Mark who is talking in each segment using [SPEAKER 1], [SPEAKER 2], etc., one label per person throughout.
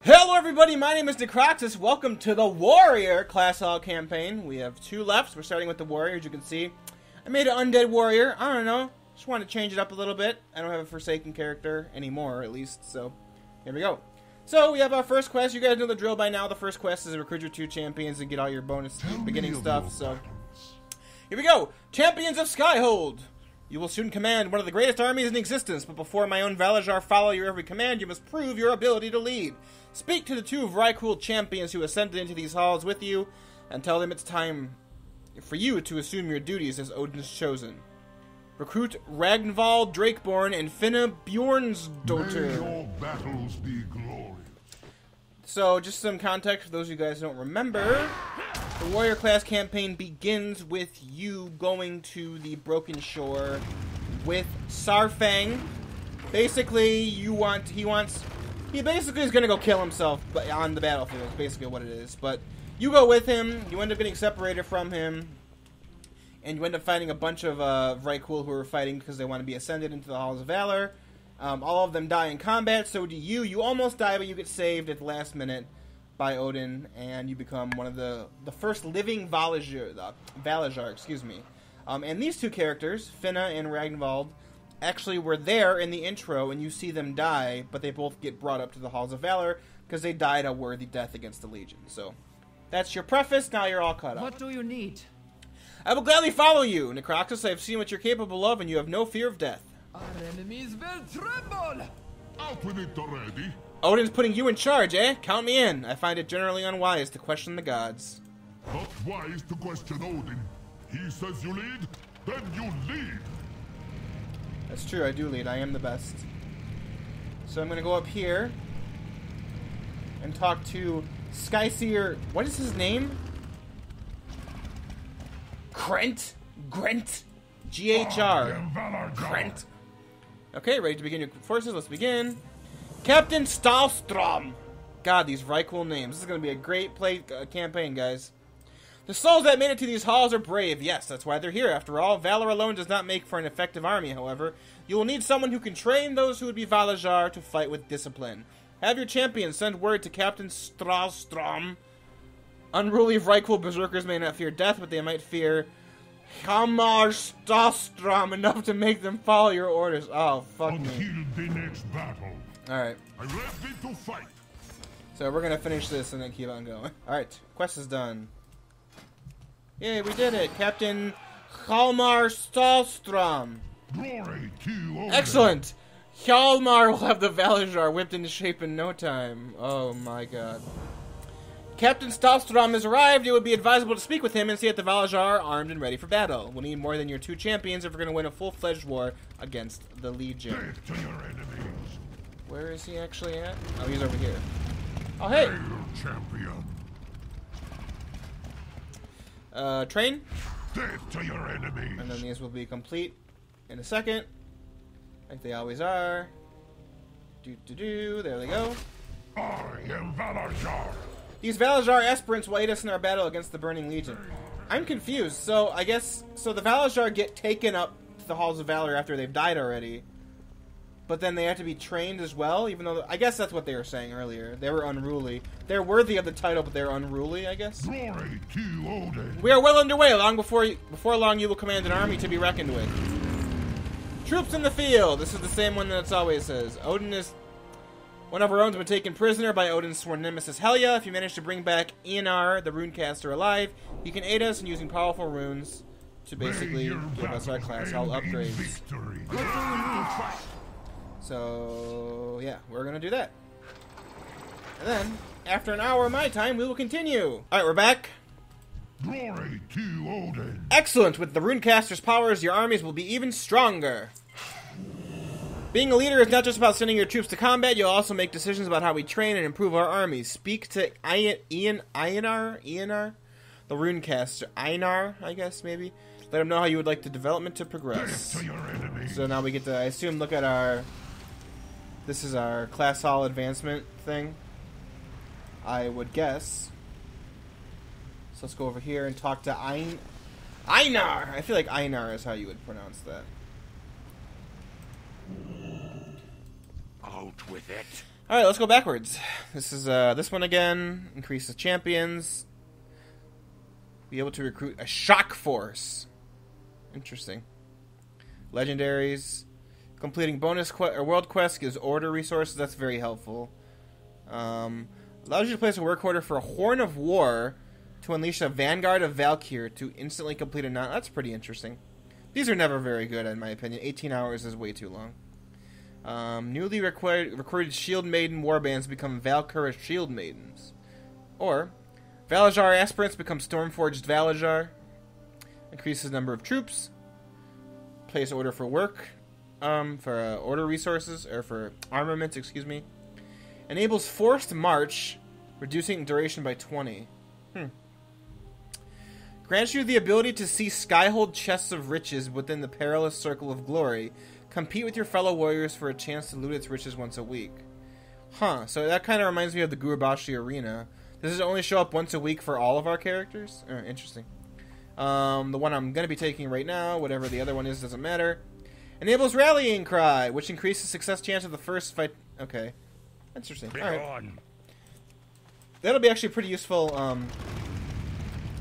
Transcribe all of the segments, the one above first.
[SPEAKER 1] Hello everybody, my name is Necroxus. Welcome to the Warrior Class All campaign. We have two left. We're starting with the Warrior, as you can see. I made an Undead Warrior. I don't know. Just wanted to change it up a little bit. I don't have a Forsaken character anymore, at least, so here we go. So, we have our first quest. You guys know the drill by now. The first quest is to recruit your two champions and get all your bonus beginning stuff, so here we go. Champions of Skyhold. You will soon command one of the greatest armies in existence, but before my own Valajar follow your every command, you must prove your ability to lead. Speak to the two Vrykul champions who ascended into these halls with you, and tell them it's time for you to assume your duties as Odin's chosen. Recruit Ragnvald Drakeborn and Finna Bjornsdotter.
[SPEAKER 2] May your battles be glorious.
[SPEAKER 1] So, just some context for those of you guys who don't remember. The Warrior Class campaign begins with you going to the Broken Shore with Saurfang. Basically, he basically is going to go kill himself on the battlefield. That's basically what it is. But you go with him, you end up getting separated from him, and you end up fighting a bunch of Vrykul who are fighting because they want to be ascended into the Halls of Valor. All of them die in combat, so do you. You almost die, but you get saved at the last minute by Odin, and you become one of the first living Valajar, excuse me. And these two characters, Finna and Ragnvald, actually were there in the intro, and you see them die, but they both get brought up to the Halls of Valor because they died a worthy death against the Legion. So, that's your preface. Now you're all caught up.
[SPEAKER 3] What do you need?
[SPEAKER 1] I will gladly follow you, Necroxus. I have seen what you're capable of, and you have no fear of death.
[SPEAKER 3] Our enemies will tremble!
[SPEAKER 2] Out with it already.
[SPEAKER 1] Odin's putting you in charge, eh? Count me in. I find it generally unwise to question the gods.
[SPEAKER 2] Not wise to question Odin. He says you lead, then you lead.
[SPEAKER 1] That's true, I do lead. I am the best. So I'm going to go up here and talk to Skyseer. What is his name? Grent? G-H-R. Grent. Okay, ready to begin your forces. Let's begin. Captain Stahlstrom. God, these Vrykul names. This is going to be a great campaign, guys. The souls that made it to these halls are brave. Yes, that's why they're here, after all. Valor alone does not make for an effective army, however. You will need someone who can train those who would be Valajar to fight with discipline. Have your champions send word to Captain Stahlstrom. Unruly Vrykul berserkers may not fear death, but they might fear Hamar Stahlstrom enough to make them follow your orders. Oh, fuck me.
[SPEAKER 2] Until the next battle.
[SPEAKER 1] Alright.
[SPEAKER 2] I ready to fight.
[SPEAKER 1] So we're gonna finish this and then keep on going. Alright, quest is done. Yay, we did it! Captain Hjalmar Stahlstrom.
[SPEAKER 2] Glory to Odin.
[SPEAKER 1] Excellent! Hjalmar will have the Valajar whipped into shape in no time. Oh my god. Captain Stahlstrom has arrived. It would be advisable to speak with him and see if the Valajar are armed and ready for battle. We'll need more than your two champions if we're going to win a full-fledged war against the Legion.
[SPEAKER 2] Death to your enemies.
[SPEAKER 1] Where is he actually at? Oh, he's over here. Oh, hey!
[SPEAKER 2] Hail, champion.
[SPEAKER 1] Train.
[SPEAKER 2] Death to your enemies.
[SPEAKER 1] And then these will be complete in a second. Like they always are. There they go.
[SPEAKER 2] I am Valajar.
[SPEAKER 1] These Valajar aspirants will aid us in our battle against the Burning Legion. I'm confused. So, I guess... So, the Valajar get taken up to the Halls of Valor after they've died already. But then they have to be trained as well, even though... I guess that's what they were saying earlier. They were unruly. They're worthy of the title, but they're unruly, I guess.
[SPEAKER 2] Glory to Odin.
[SPEAKER 1] We are well underway. Before long, you will command an army to be reckoned with. Troops in the field. This is the same one that it always says. Odin is... One of our own has been taken prisoner by Odin's sworn nemesis Helya. If you manage to bring back Einar, the runecaster, alive, he can aid us in using powerful runes to basically give us our class all upgrades. So, yeah, we're going to do that. And then, after an hour of my time, we will continue. Alright, we're back.
[SPEAKER 2] Glory to Odin.
[SPEAKER 1] Excellent! With the runecaster's powers, your armies will be even stronger. Being a leader is not just about sending your troops to combat, you'll also make decisions about how we train and improve our armies. Speak to Einar, the runecaster. Einar, I guess, maybe? Let him know how you would like the development to progress.
[SPEAKER 2] Death to your enemies.
[SPEAKER 1] So now we get to, I assume, look at our... This is our class hall advancement thing. I would guess. So let's go over here and talk to Einar! I feel like Einar is how you would pronounce that.
[SPEAKER 2] Out with it.
[SPEAKER 1] All right, let's go backwards. This is this one again. Increases champions. Be able to recruit a shock force. Interesting. Legendaries. Completing bonus or world quests gives order resources. That's very helpful. Allows you to place a work order for a Horn of War to unleash a Vanguard of Valkyr to instantly complete a non. That's pretty interesting. These are never very good, in my opinion. 18 hours is way too long. Newly recruited Shield Maiden warbands become Valkyra Shield Maidens. Or, Valajar aspirants become Stormforged Valajar. Increases number of troops. Place order for work. For order resources, or for armaments, excuse me. Enables forced march, reducing duration by 20. Grants you the ability to see Skyhold chests of riches within the perilous circle of glory. Compete with your fellow warriors for a chance to loot its riches once a week. Huh, so that kind of reminds me of the Gurubashi Arena. Does it only show up once a week for all of our characters? Interesting. The one I'm going to be taking right now, whatever the other one is, doesn't matter. Enables Rallying Cry, which increases success chance of the first fight. Okay. Interesting. Alright. That'll be actually pretty useful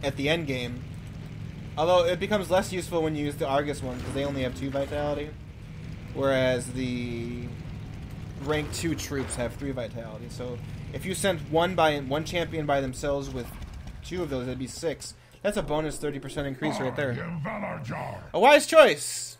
[SPEAKER 1] at the end game. Although it becomes less useful when you use the Argus one, because they only have 2 vitality. Whereas the rank 2 troops have 3 vitality. So if you sent one champion by themselves with 2 of those, that'd be 6. That's a bonus 30% increase right there. A wise choice!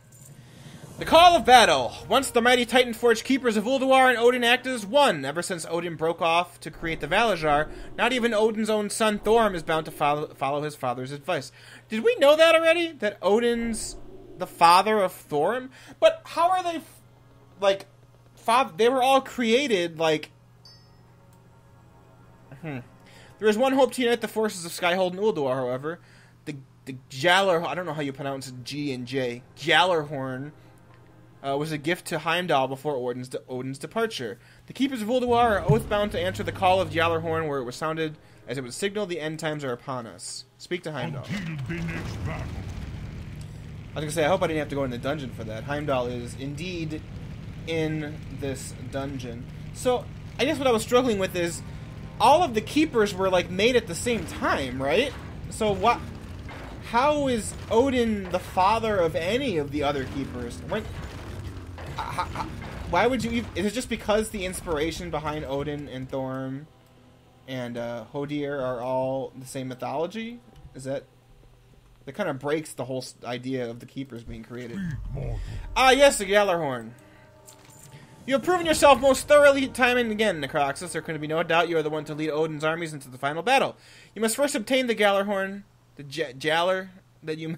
[SPEAKER 1] The Call of Battle. Once the mighty Titan-forged keepers of Ulduar and Odin act as one. Ever since Odin broke off to create the Valajar, not even Odin's own son Thorm is bound to follow his father's advice. Did we know that already? That Odin's the father of Thorm? But how are they, like, they were all created, like... There is one hope to unite the forces of Skyhold and Ulduar, however. The Jallar... I don't know how you pronounce G and J. Gjallarhorn... was a gift to Heimdall before Odin's departure. The Keepers of Ulduar are oath-bound to answer the call of Gjallarhorn where it was sounded, as it would signal the end times are upon us. Speak to Heimdall.
[SPEAKER 2] Until the next battle.
[SPEAKER 1] I was going to say, I hope I didn't have to go in the dungeon for that. Heimdall is indeed in this dungeon. So, I guess what I was struggling with is, all of the Keepers were, like, made at the same time, right? So, what... How is Odin the father of any of the other Keepers? Why would you... Is it just because the inspiration behind Odin and Thorm and Hodir are all the same mythology? Is that... That kind of breaks the whole idea of the Keepers being created. Ah, yes, the Gjallarhorn. You have proven yourself most thoroughly time and again, Necroxus. There can be no doubt you are the one to lead Odin's armies into the final battle. You must first obtain the Gjallarhorn, the Jallar, that you...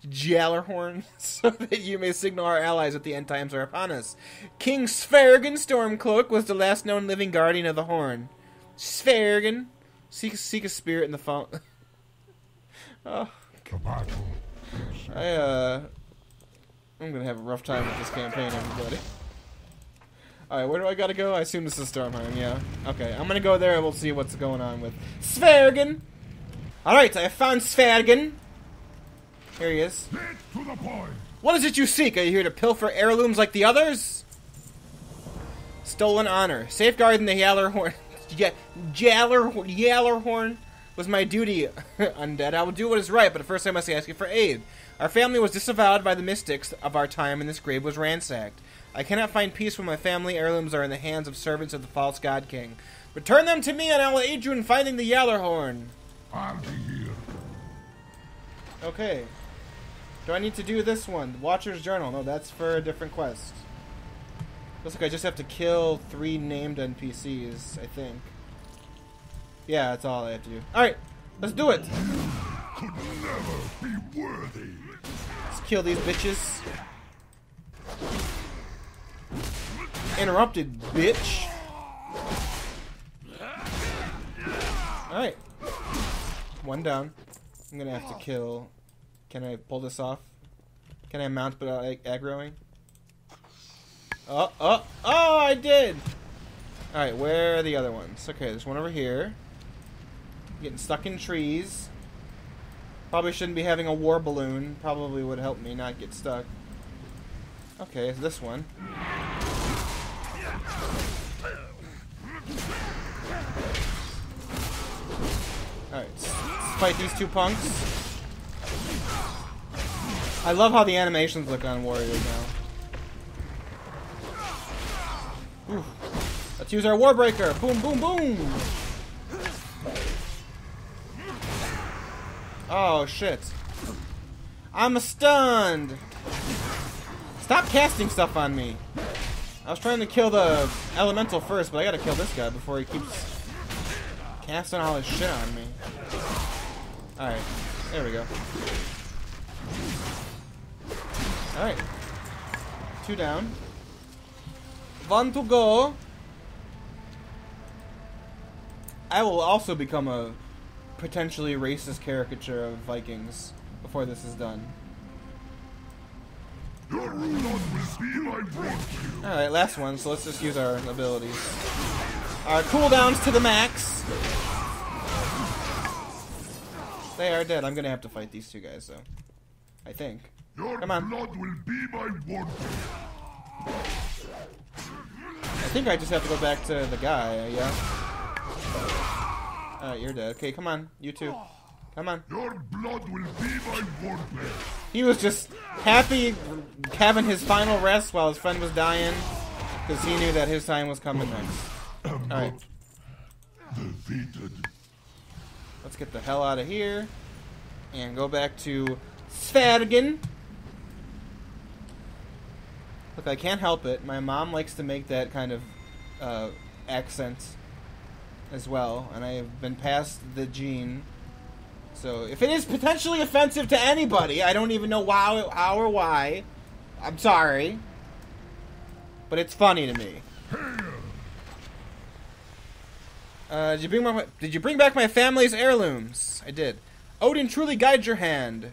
[SPEAKER 1] Gjallarhorn, so that you may signal our allies that the end times are upon us. King Svergen Stormcloak was the last known living guardian of the Horn. Svergen, seek a spirit in the fall. Oh, I'm gonna have a rough time with this campaign, everybody. Alright, where do I gotta go? I assume this is Stormheim, yeah. Okay, I'm gonna go there and we'll see what's going on with Svergen. Alright, I have found Svergen. Here he is.
[SPEAKER 2] To the point.
[SPEAKER 1] What is it you seek? Are you here to pilfer heirlooms like the others? Stolen honor. Safeguarding the Gjallarhorn. Gjallarhorn was my duty, undead. I will do what is right, but first I must ask you for aid. Our family was disavowed by the mystics of our time, and this grave was ransacked. I cannot find peace when my family heirlooms are in the hands of servants of the false god king. Return them to me, and I will aid you in finding the Gjallarhorn.
[SPEAKER 2] I'll be here.
[SPEAKER 1] Okay. Do I need to do this one? Watcher's Journal. No, that's for a different quest. Looks like I just have to kill 3 named NPCs, I think. Yeah, that's all I have to do. Alright, let's do it!
[SPEAKER 2] Could never be worthy.
[SPEAKER 1] Let's kill these bitches. Interrupted, bitch! Alright. 1 down. I'm gonna have to kill... Can I pull this off? Can I mount without aggroing? Oh, I did! Alright, where are the other ones? Okay, there's one over here. Getting stuck in trees. Probably shouldn't be having a war balloon. Probably would help me not get stuck. Okay, it's this one. Alright, let's fight these two punks. I love how the animations look on warriors now. Ooh. Let's use our Warbreaker. Boom, boom, boom. Oh, shit. I'm stunned. Stop casting stuff on me. I was trying to kill the elemental first, but I gotta kill this guy before he keeps casting all his shit on me. Alright, there we go. Alright. 2 down. 1 to go. I will also become a potentially racist caricature of Vikings before this is done. Alright, last one, so let's just use our abilities. Our cooldowns to the max. They are dead. I'm gonna have to fight these two guys, though. I think. Come on.
[SPEAKER 2] Blood will be my wonder.
[SPEAKER 1] I think I just have to go back to the guy, yeah? Alright, you're dead. Okay, come on. You too. Come on.
[SPEAKER 2] Your blood will be my wonder.
[SPEAKER 1] He was just happy having his final rest while his friend was dying, because he knew that his time was coming next. Alright.
[SPEAKER 2] Defeated.
[SPEAKER 1] Let's get the hell out of here. And go back to Svergen. Look, I can't help it. My mom likes to make that kind of accent as well, and I have been passed the gene. So, if it is potentially offensive to anybody, I don't even know how or why. I'm sorry. But it's funny to me. Did you bring back my family's heirlooms? I did. Odin truly guides your hand.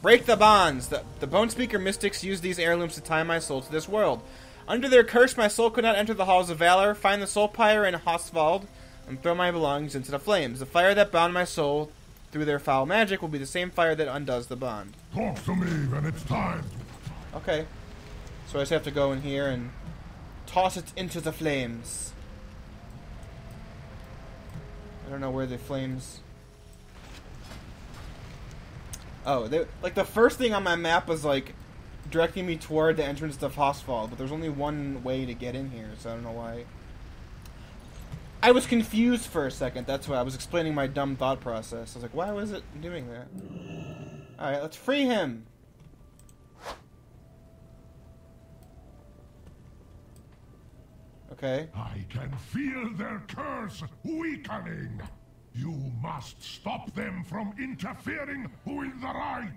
[SPEAKER 1] Break the bonds. The Bone Speaker mystics used these heirlooms to tie my soul to this world. Under their curse, my soul could not enter the halls of valor. Find the soul pyre in Hosvald and throw my belongings into the flames. The fire that bound my soul through their foul magic will be the same fire that undoes the bond.
[SPEAKER 2] Talk to me when it's time.
[SPEAKER 1] Okay. So I just have to go in here and toss it into the flames. I don't know where the flames... Oh, like the first thing on my map was like directing me toward the entrance to Hosvald, but there's only one way to get in here, so I don't know why. I was confused for a second, that's why I was explaining my dumb thought process. I was like, why was it doing that? Alright, let's free him! Okay.
[SPEAKER 2] I can feel their curse weakening. You must stop them from interfering with the right.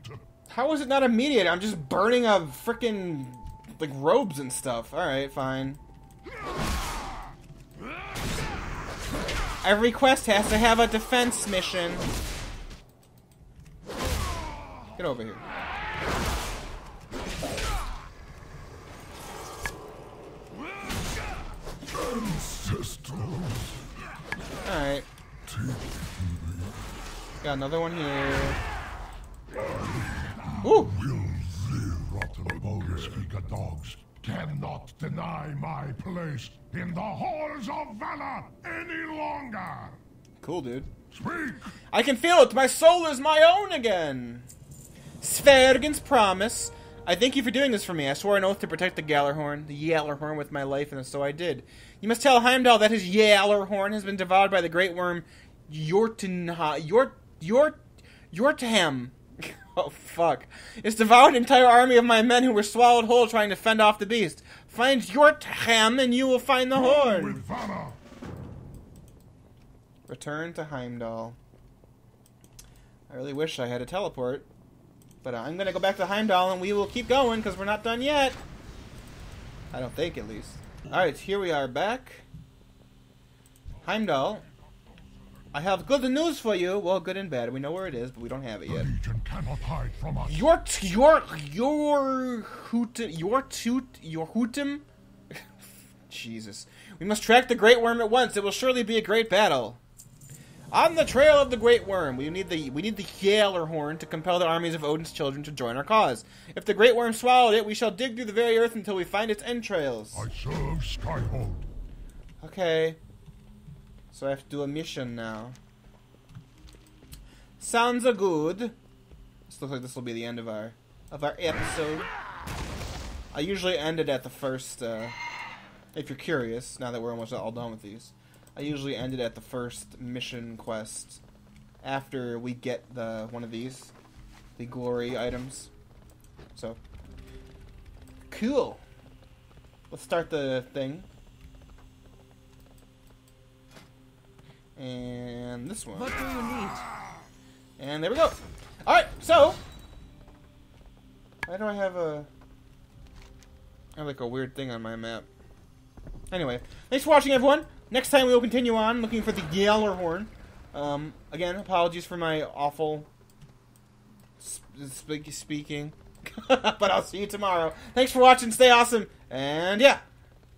[SPEAKER 1] How is it not immediate? I'm just burning a frickin' like robes and stuff. Alright, fine. Every quest has to have a defense mission. Get over here. Alright. Got another one here. Ooh!
[SPEAKER 2] Will the rotten Bone Speaker dogs cannot deny my place in the halls of valor any longer.
[SPEAKER 1] Cool, dude.
[SPEAKER 2] Speak!
[SPEAKER 1] I can feel it! My soul is my own again! Svergen's promise. I thank you for doing this for me. I swore an oath to protect the Gjallarhorn with my life, and so I did. You must tell Heimdall that his Gjallarhorn has been devoured by the great worm Jortam. Oh, fuck. It's devoured an entire army of my men who were swallowed whole trying to fend off the beast. Find Jortam and you will find the horn.
[SPEAKER 2] With valor.
[SPEAKER 1] Return to Heimdall. I really wish I had a teleport. But I'm going to go back to Heimdall and we will keep going because we're not done yet. I don't think, at least. Alright, here we are back. Heimdall. I have good news for you. Well, good and bad. We know where it is, but we don't have it yet.
[SPEAKER 2] The Legion cannot hide from us.
[SPEAKER 1] Your Hootim? Jesus. We must track the Great Worm at once. It will surely be a great battle. On the trail of the Great Worm, we need the Gjallarhorn to compel the armies of Odin's children to join our cause. If the Great Worm swallowed it, we shall dig through the very earth until we find its entrails.
[SPEAKER 2] I serve Skyhold.
[SPEAKER 1] Okay. So I have to do a mission now. Sounds a good. This looks like this will be the end of our episode. I usually end it at the first. If you're curious, now that we're almost all done with these, I usually end it at the first mission quest after we get one of these, the glory items. So cool. Let's start the thing. And this one.
[SPEAKER 3] What do you need?
[SPEAKER 1] And there we go. Alright, so why do I have like a weird thing on my map? Anyway, thanks for watching, everyone. Next time we will continue on looking for the Gjallarhorn. Again, apologies for my awful speaking. But I'll see you tomorrow. Thanks for watching. Stay awesome. And yeah,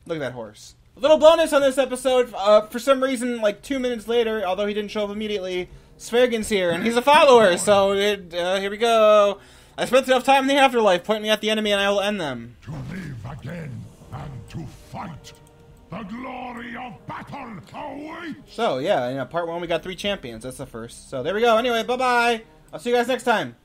[SPEAKER 1] look at that horse. A little bonus on this episode. For some reason, like 2 minutes later, although he didn't show up immediately, Svergen's here, and he's a follower. So here we go. I spent enough time in the afterlife pointing at the enemy, and I will end them.
[SPEAKER 2] To live again and to fight. The glory of battle awaits!
[SPEAKER 1] So, yeah, part 1 we got 3 champions. That's the first. So, there we go. Anyway, bye-bye. I'll see you guys next time.